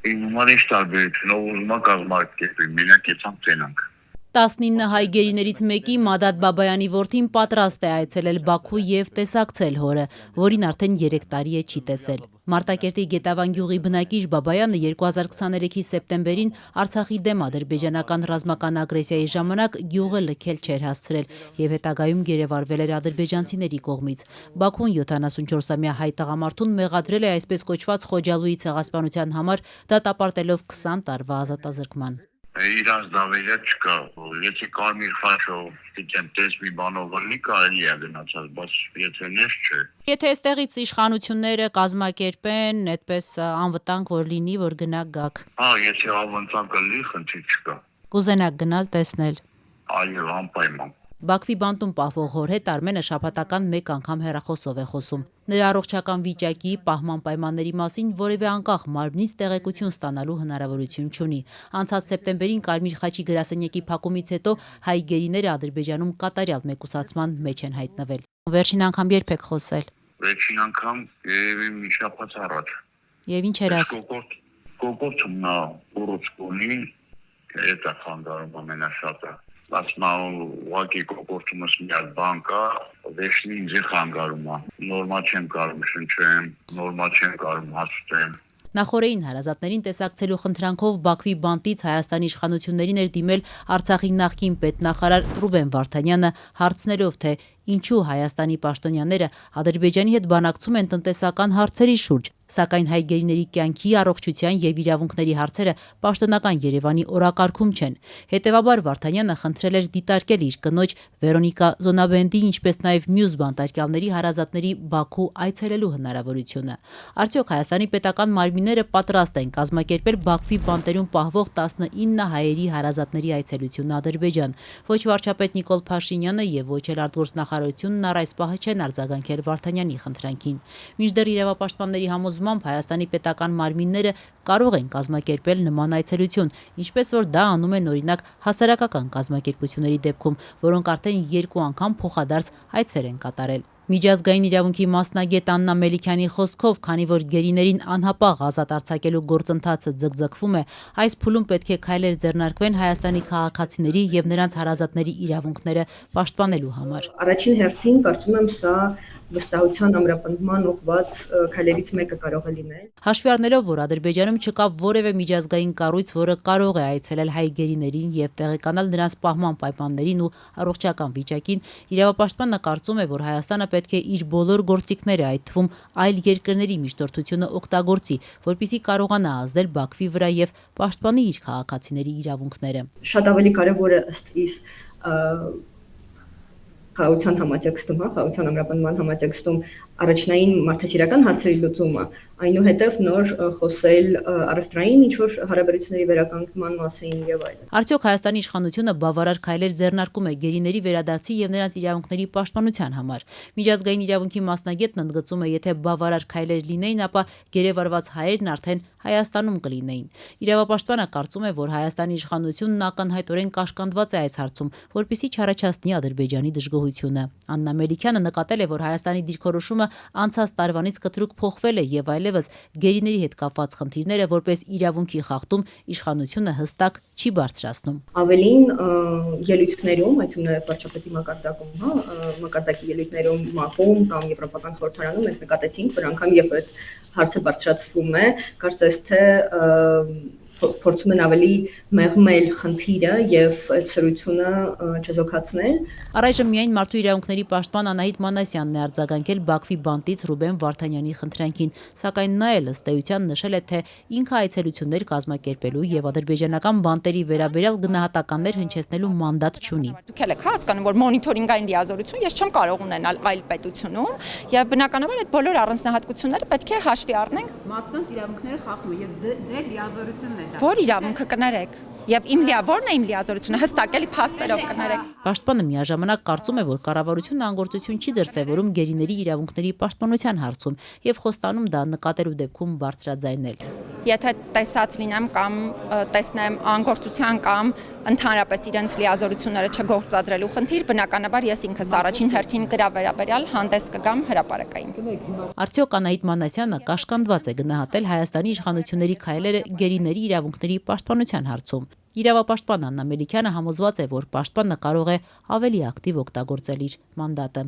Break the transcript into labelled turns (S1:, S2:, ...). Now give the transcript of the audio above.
S1: Իմ համար ինչ տարբերությունով ուզում ա կազմակերպի, մենակ եցանք ծենանք։
S2: 19 հայ գերիներից մեկի Մադադ Բաբայանի որդին պատրաստ է այցելել Բաքու եւ տեսակցել հորը, որին արդեն 3 տարի է չի տեսել։ Մարտակերտի Գետավան գյուղի բնակիչ Բաբայանը 2023-ի սեպտեմբերին Արցախի դեմ ադրբեջանական ռազմական ագրեսիայի ժամանակ գյուղը լքել չէր հասցրել եւ հետագայում գերեվարվել էր ադրբեջանցիների կողմից։ Բաքուն 74-ամյա հայ տղամարդուն մեղադրել է այսպես կոչված Խոջալույի ցեղասպանության համար, դատապարտելով 20 տարվա ազատազրկման։
S1: Իրանց դավերյա չկա, եթե կարմիր խաչով դիտեմ տես մի բանով լի կարելի է գնացած, բայց եթե նես չէ։
S2: Եթե այստեղից իշխանությունները կազմակերպեն, այդպես անվտանգ որ լինի, որ գնաք գաք։
S1: Եթե անվտանգ կլինի, խնդիր չկա։
S2: Կուզենաք գնալ տեսնել։
S1: Այո, անպայման։
S2: Բաքվի բանտում պահվող հոր հետ Արմենը շաբաթական 1 անգամ հեռախոսով է խոսում։ Նրա առողջական վիճակի, պահման պայմանների մասին որևէ անկախ մարմնից տեղեկություն ստանալու հնարավորություն չունի։ Անցած սեպտեմբերին Կարմիր խաչի գրասենյակի փակումից հետո հայ գերիները Ադրբեջանում կատարյալ մեկուսացման մեջ են հայտնվել։ Վերջին անգամ երբ եք խոսել։
S1: Վերջին անգամ երևի մի շաբաթ առաջ։
S2: Եվ ինչ էր ասում։
S1: Կոկորտում նա ուռուցկունի, դա խանգարում ամենաշատը։ Ասում ուղղակի կոկորտումս միակ բան կա, վերջին ինձ խանգարում է։ Նորմալ չեմ կարող շնչեմ, նորմալ չեմ կարող հաշտեմ։
S2: Նախորդին հարազատներին տեսակցելու խնդրանքով Բաքվի բանտից Հայաստանի իշխանություններին էր դիմել Արցախի նախկին պետնախարար Ռուբեն Վարդանյանը, հարցնելով, թե ինչու Հայաստանի պաշտոնյաները Ադրբեջանի հետ բանակցում են տնտեսական հարցերի շուրջ, սակայն հայ գերիների կյանքի, առողջության եւ իրավունքների հարցերը պաշտոնական Երևանի օրակարգում չեն։ Հետևաբար Վարդանյանը խնդրել էր դիտարկել իր կնոջ Վերոնիկա Զոնաբենդի, ինչպես նաեւ մյուս բանտարկյալների հարազատների Բաքու այցելելու հնարավորությունը։ Արդյոք Հայաստանի պետական մարմինները պատրաստ են կազմակերպել Բաքվի բանտերում պահվող 19 հայերի հարազատների այցելություն Ադրբեջան։ Ոչ վարչապետ Նիկոլ Փաշինյանը եւ ոչ էլ արտգործնախարարությունն առ այս պահը չեն արձագանքել Վարդանյանի խնդրանքին։ Մինչդեռ իրավապաշտպանների համոզմամբ Հայաստանի պետական մարմինները կարող են կազմակերպել նման այցելություն, ինչպես որ դա անում են օրինակ հասարակական կազմակերպությունների դեպքում, որոնք արդեն 2 անգամ փոխադարձ այցեր են կատարել։ Միջազգային իրավունքի մասնագետ Աննա Մելիքյանի խոսքով, քանի որ գերիներին անհապաղ ազատ արձակելու գործընթացը ձգձգվում է, այս փուլում պետք է քայլեր ձեռնարկվեն Հայաստանի քաղաքացիների եւ նրանց հարազատների իրավունքները պաշտպանելու համար։
S3: Առաջին հերթին կարծում եմ սա վստահության ամրապնդման ուղղված քայլերից մեկը կարող է լինել։
S2: Հաշվի առնելով, որ Ադրբեջանում չկա որևէ միջազգային կառույց, որը կարող է այցելել հայ գերիներին եւ տեղեկանալ նրանց պահման պայմաններին ու առողջական վիճակին, իրավապաշտպանը կարծում է, որ Հայաստանը պետք է իր բոլոր գործիքները, այդ թվում այլ երկրների միջնորդությունը օգտագործի, որպեսզի կարողանա ազդել Բաքվի վրա եւ պաշտպանի իր քաղաքացիների իրավունքները։
S3: Շատ ավելի կարեւոր է ըստ իս խաղաղության համատեքստում, խաղաղության ամրապնդման համատեքստում առաջնային մարդասիրական հարցերի լուծումը, այնուհետև նոր խոսել առևտրային ինչ-որ հարաբերությունների վերականգնման մասին եւ այլն։
S2: Արդյոք Հայաստանի իշխանությունը բավարար քայլեր ձեռնարկում է գերիների վերադարձի եւ նրանց իրավունքների պաշտպանության համար։ Միջազգային իրավունքի մասնագետն ընդգծում է, եթե բավարար քայլեր լինեին, ապա գերեվարված հայերն արդեն Հայաստանում կլինեին։ Իրավապաշտպանը կարծում է, որ Հայաստանի իշխանությունն ակնհայտորեն կաշկանդված է այս հարցում, որպեսզի չառաջացնի Ադրբեջանի դժգոհությունը։ Աննա Մելիքյանը նկատել է, որ Հայաստանի դիրքորոշումը անցած տարվանից կտրուկ փոխվել է եւ այլևս գերիների հետ կապված խնդիրները որպես իրավունքի խախտում իշխանությունը հստակ չի բարձրացնում։
S3: Ավելին ելույթներում, այդ նաև վարչապետի մակարդակում, մակարդակի ելույթներում ՄԱԿ-ում կամ Եվրոպական խորհրդարանում մենք նկատեցինք, որ անգամ երբ այդ հարցը բարձրացվում է, կարծես թե փորձում են ավելի մեղմել խնդիրը եւ այդ սրությունը չզոքացնել։
S2: Առայժմ միայն մարդու իրավունքների պաշտպան Անահիտ Մանասյանն է արձագանքել Բաքվի բանտից Ռուբեն Վարդանյանի խնդրանքին, սակայն նա էլ ըստ էության նշել է, թե ինքը այցելություններ կազմակերպելու եւ ադրբեջանական բանտերի վերաբերյալ գնահատականներ հնչեցնելու մանդատ չունի։
S4: Դուք եք հասկանում, որ մոնիթորինգային լիազորություն ես չեմ կարող ունենալ այլ պետությունում եւ բնականաբար այդ բոլոր առանձնահատկությունները պետք է հաշվի առնենք։
S5: Մարդկանց իրավունքները խախտում եւ ձեր լիազորությունն է
S4: Որ իրավունքը կներեք։ Եվ որն է իմ լիազորությունը հստակ էլի փաստերով կներեք։
S2: Պաշտպանը միաժամանակ կարծում է, որ կառավարությունն անգործություն չի դրսևորում գերիների իրավունքների պաշտպանության հարցում եւ խոստանում դա նկատելու դեպքում բարձրաձայնել։
S4: Եթե տեսած լինեմ կամ տեսնեմ անգործության կամ ընդհանրապես իրենց լիազորությունները չգործադրելու խնդիր, բնականաբար ես ինքս առաջին հերթին դրա վերաբերյալ հանդես կգամ հրապարակային։
S2: Արդյոք Անահիտ Մանասյանը կաշկանդված է գնահատել Հայաստանի իշխանությունների քայլերը գերիների իրավունքների պաշտպանության հարցում։ Իրավապաշտպան Աննա Մելիքյանը համոզված է, որ պաշտպանը կարող է ավելի ակտիվ օգտագործել իր մանդատը։